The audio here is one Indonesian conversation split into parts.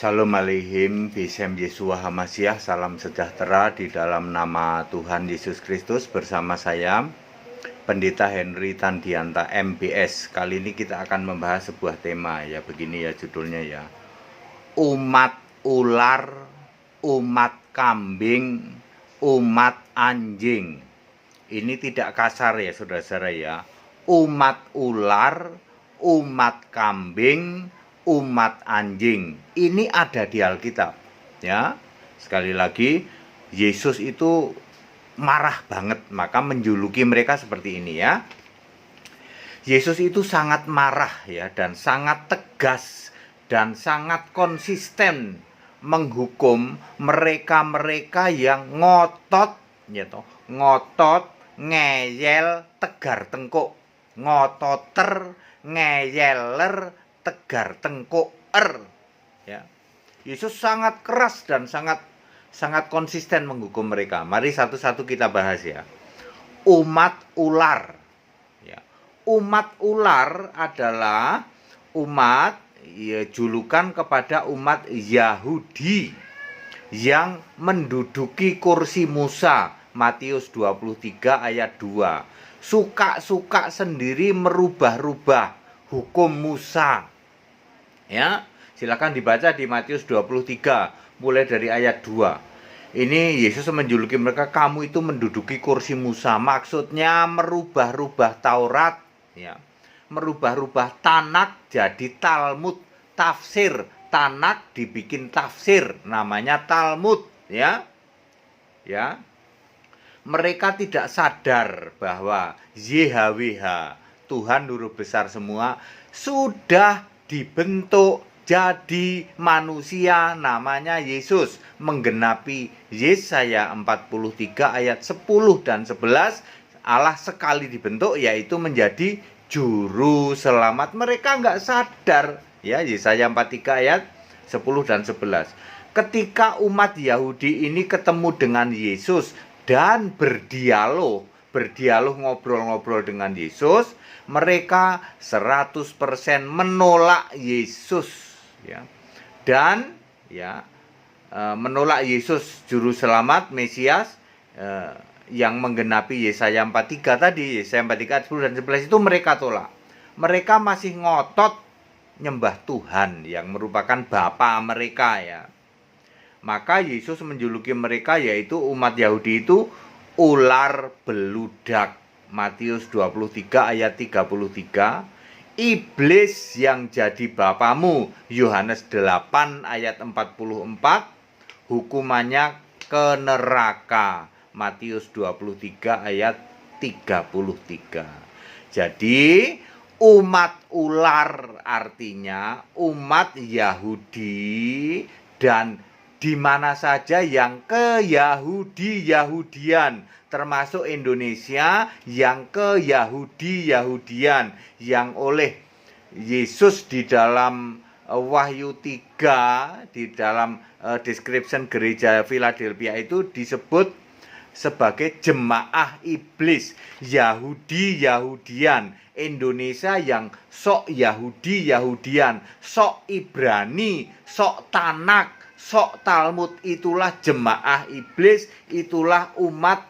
Shalom Aleihim, Bisem Yeshua Hamasyah, salam sejahtera di dalam nama Tuhan Yesus Kristus. Bersama saya, Pendeta Henry Tandianta MBS. Kali ini kita akan membahas sebuah tema, ya begini ya judulnya ya. Umat ular, umat kambing, umat anjing. Ini tidak kasar ya saudara-saudara ya. Umat ular, umat kambing, umat anjing. Ini ada di Alkitab ya. Sekali lagi, Yesus itu marah banget, maka menjuluki mereka seperti ini ya. Yesus itu sangat marah ya, dan sangat tegas dan sangat konsisten menghukum mereka-mereka yang ngotot ya toh, ngotot, ngeyel, tegar tengkuk, ngototer, ngeyeler, tegar tengkuk ya. Yesus sangat keras dan sangat konsisten menghukum mereka. Mari satu-satu kita bahas ya. Umat ular ya. Umat ular adalah umat ya, julukan kepada umat Yahudi yang menduduki kursi Musa. Matius 23 ayat 2. Suka-suka sendiri merubah-rubah hukum Musa. Ya, silakan dibaca di Matius 23 mulai dari ayat 2. Ini Yesus menjuluki mereka, kamu itu menduduki kursi Musa. Maksudnya merubah-rubah Taurat ya. Merubah-rubah Tanak jadi Talmud, tafsir. Tanak dibikin tafsir, namanya Talmud ya. Ya. Mereka tidak sadar bahwa YHWH, Tuhan Huruf Besar semua, sudah dibentuk jadi manusia namanya Yesus, menggenapi Yesaya 43 ayat 10 dan 11. Allah sekali dibentuk yaitu menjadi juru selamat. Mereka nggak sadar ya, Yesaya 43 ayat 10 dan 11. Ketika umat Yahudi ini ketemu dengan Yesus dan berdialog ngobrol-ngobrol dengan Yesus, mereka 100% menolak Yesus ya. Dan ya menolak Yesus juru selamat Mesias yang menggenapi Yesaya 43 tadi, Yesaya 43 10 dan 11 itu mereka tolak. Mereka masih ngotot nyembah Tuhan yang merupakan bapa mereka ya. Maka Yesus menjuluki mereka, yaitu umat Yahudi itu, ular beludak. Matius 23 ayat 33. Iblis yang jadi bapamu. Yohanes 8 ayat 44. Hukumannya ke neraka. Matius 23 ayat 33. Jadi umat ular artinya umat Yahudi, dan di mana saja yang ke Yahudian, termasuk Indonesia yang ke Yahudian, yang oleh Yesus di dalam Wahyu 3, di dalam description gereja Philadelphia itu disebut sebagai jemaah iblis. Yahudian, Indonesia yang sok Yahudian, sok Ibrani, sok Tanak, sok Talmud, itulah jemaah iblis, itulah umat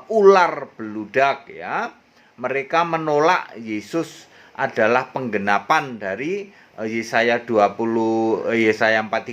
ular beludak ya. Mereka menolak Yesus adalah penggenapan dari Yesaya 43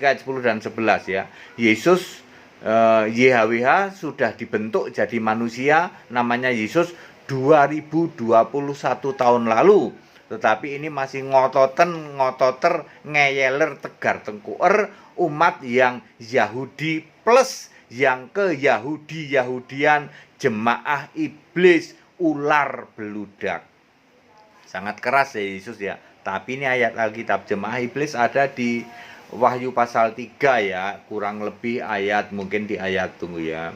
ayat 10 dan 11 ya. Yesus YHWH sudah dibentuk jadi manusia namanya Yesus 2021 tahun lalu. Tetapi ini masih ngototer, ngeyeler, tegar tengkuer, umat yang Yahudi plus yang ke Yahudian, jemaah iblis, ular beludak. Sangat keras ya Yesus ya. Tapi ini ayat Alkitab, jemaah iblis ada di Wahyu pasal 3 ya, kurang lebih ayat, mungkin di ayat tunggu ya.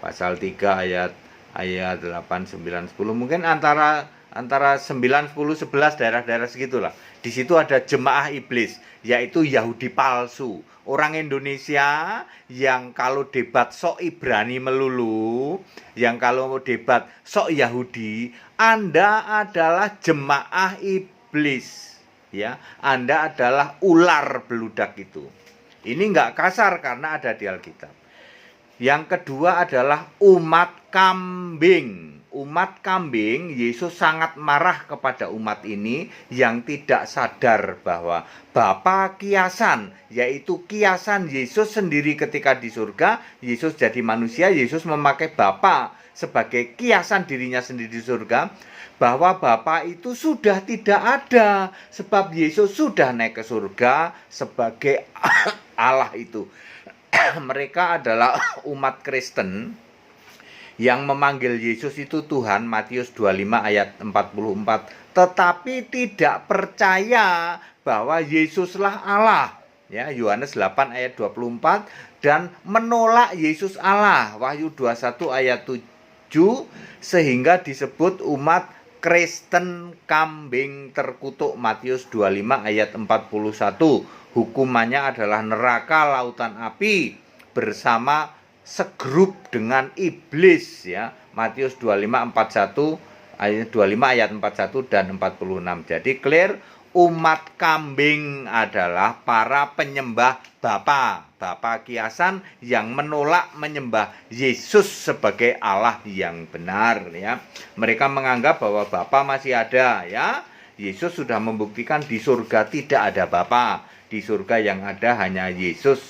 Pasal 3 ayat 8, 9, 10, mungkin antara 9, 10, 11 daerah-daerah segitulah. Di situ ada jemaah iblis, yaitu Yahudi palsu. Orang Indonesia yang kalau debat sok Ibrani melulu, yang kalau debat sok Yahudi, Anda adalah jemaah iblis. Ya, Anda adalah ular beludak itu. Ini nggak kasar karena ada di Alkitab. Yang kedua adalah umat kambing. Umat kambing, Yesus sangat marah kepada umat ini yang tidak sadar bahwa Bapa kiasan, yaitu kiasan Yesus sendiri ketika di surga. Yesus jadi manusia, Yesus memakai Bapa sebagai kiasan dirinya sendiri di surga. Bahwa Bapa itu sudah tidak ada, sebab Yesus sudah naik ke surga sebagai Allah itu. Mereka adalah umat Kristen yang memanggil Yesus itu Tuhan, Matius 25 ayat 44, tetapi tidak percaya bahwa Yesuslah Allah. Ya, Yohanes 8 ayat 24, dan menolak Yesus Allah, Wahyu 21 ayat 7, sehingga disebut umat Kristen kambing terkutuk, Matius 25 ayat 41. Hukumannya adalah neraka lautan api bersama segrup dengan iblis, ya. Matius 25 ayat 41 dan 46. Jadi clear, umat kambing adalah para penyembah Bapa kiasan yang menolak menyembah Yesus sebagai Allah yang benar, ya. Mereka menganggap bahwa Bapa masih ada, ya. Yesus sudah membuktikan di surga tidak ada Bapa. Di surga yang ada hanya Yesus,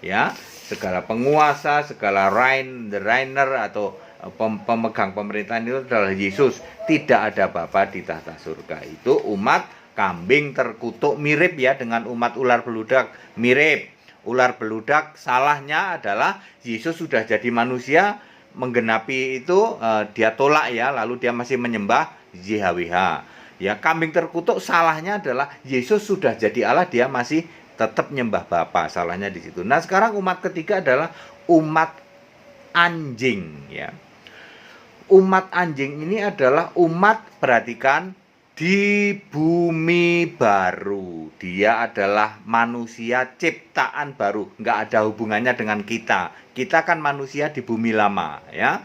ya. Segala penguasa, segala reigner atau pemegang pemerintahan itu adalah Yesus. Tidak ada Bapa di tahta surga. Itu umat kambing terkutuk, mirip ya dengan umat ular beludak. Mirip. Ular beludak salahnya adalah Yesus sudah jadi manusia, menggenapi itu dia tolak, ya, lalu dia masih menyembah YHWH. Ya, kambing terkutuk salahnya adalah Yesus sudah jadi Allah, dia masih tetap nyembah Bapa, salahnya di situ. Nah, sekarang umat ketiga adalah umat anjing, ya. Umat anjing ini adalah umat, perhatikan, di bumi baru. Dia adalah manusia ciptaan baru, nggak ada hubungannya dengan kita. Kita kan manusia di bumi lama, ya.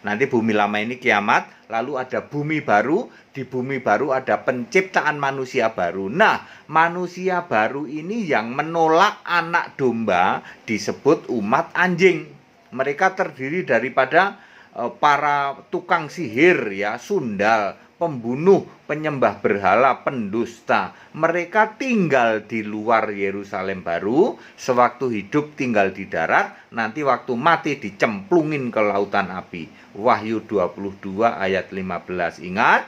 Nanti bumi lama ini kiamat, lalu ada bumi baru, di bumi baru ada penciptaan manusia baru. Nah, manusia baru ini yang menolak anak domba disebut umat anjing. Mereka terdiri daripada para tukang sihir, ya, sundal, pembunuh, penyembah berhala, pendusta. Mereka tinggal di luar Yerusalem baru, sewaktu hidup tinggal di darat, nanti waktu mati dicemplungin ke lautan api. Wahyu 22 ayat 15. Ingat,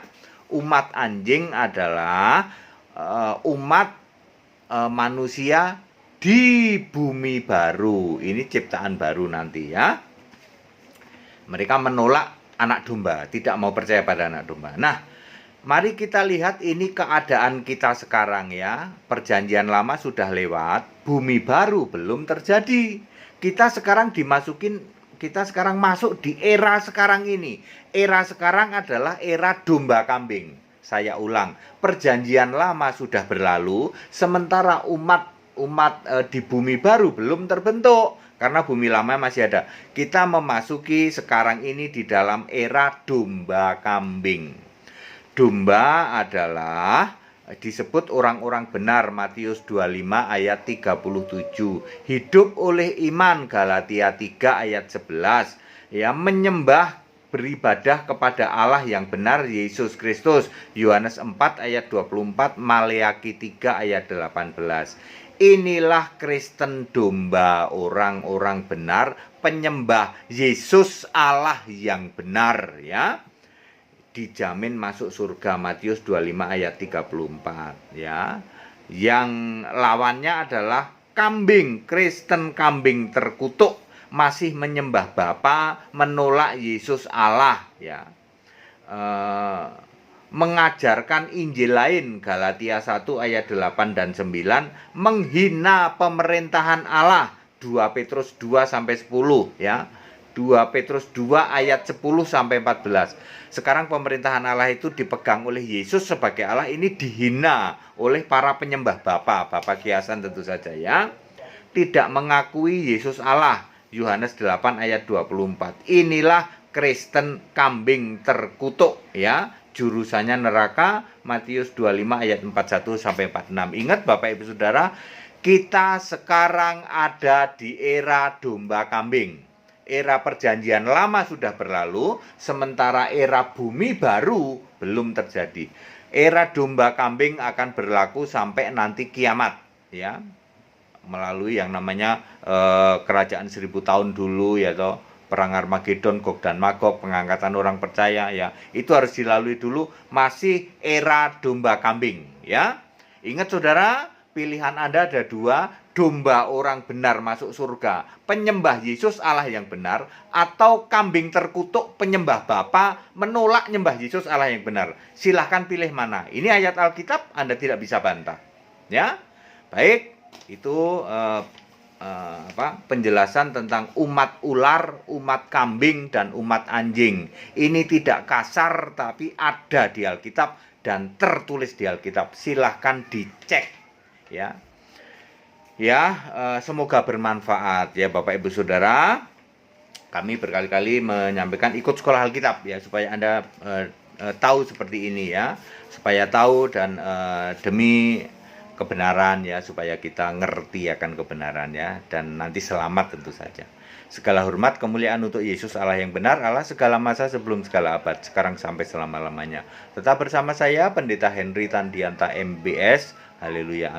umat anjing adalah umat manusia di bumi baru. Ini ciptaan baru nanti, ya. Mereka menolak anak domba, tidak mau percaya pada anak domba. Nah, mari kita lihat ini keadaan kita sekarang, ya. Perjanjian lama sudah lewat, bumi baru belum terjadi. Kita sekarang masuk di era sekarang ini. Era sekarang adalah era domba kambing. Saya ulang, perjanjian lama sudah berlalu, sementara umat di bumi baru belum terbentuk. Karena bumi lama masih ada. Kita memasuki sekarang ini di dalam era domba kambing. Domba adalah disebut orang-orang benar, Matius 25 ayat 37. Hidup oleh iman, Galatia 3 ayat 11. Ya, menyembah, beribadah kepada Allah yang benar, Yesus Kristus. Yohanes 4 ayat 24, Maleakhi 3 ayat 18. Inilah Kristen domba, orang-orang benar, penyembah Yesus Allah yang benar, ya. Dijamin masuk surga, Matius 25 ayat 34, ya. Yang lawannya adalah kambing, Kristen kambing terkutuk, masih menyembah Bapa, menolak Yesus Allah, ya. Mengajarkan Injil lain, Galatia 1 ayat 8 dan 9, menghina pemerintahan Allah, 2 Petrus 2 sampai 10, ya. 2 Petrus 2 ayat 10 sampai 14. Sekarang pemerintahan Allah itu dipegang oleh Yesus sebagai Allah, ini dihina oleh para penyembah Bapa kiasan tentu saja, ya. Tidak mengakui Yesus Allah, Yohanes 8 ayat 24. Inilah Kristen kambing terkutuk, ya. Jurusannya neraka, Matius 25 ayat 41 sampai 46. Ingat Bapak Ibu Saudara, Kita sekarang ada di era domba kambing. Era perjanjian lama sudah berlalu, sementara era bumi baru belum terjadi. Era domba kambing akan berlaku sampai nanti kiamat, ya, melalui yang namanya kerajaan 1000 tahun dulu, ya toh, perang Armageddon, Gog dan Magog, pengangkatan orang percaya, ya, itu harus dilalui dulu. Masih era domba kambing, ya. Ingat saudara, pilihan Anda ada dua: domba orang benar masuk surga, penyembah Yesus Allah yang benar, atau kambing terkutuk penyembah Bapa menolak nyembah Yesus Allah yang benar. Silahkan pilih mana. Ini ayat Alkitab, Anda tidak bisa bantah. Ya, baik, itu penjelasan tentang umat ular, umat kambing, dan umat anjing. Ini tidak kasar, tapi ada di Alkitab dan tertulis di Alkitab. Silahkan dicek, ya. Semoga bermanfaat ya Bapak Ibu Saudara. Kami berkali-kali menyampaikan ikut sekolah Alkitab ya, supaya Anda tahu seperti ini ya, supaya tahu dan demi kebenaran ya, supaya kita ngerti akan kebenaran ya, dan nanti selamat tentu saja. Segala hormat kemuliaan untuk Yesus Allah yang benar, Allah segala masa sebelum segala abad, sekarang sampai selama-lamanya. Tetap bersama saya Pendeta Henry Tandianta MBS. Haleluya.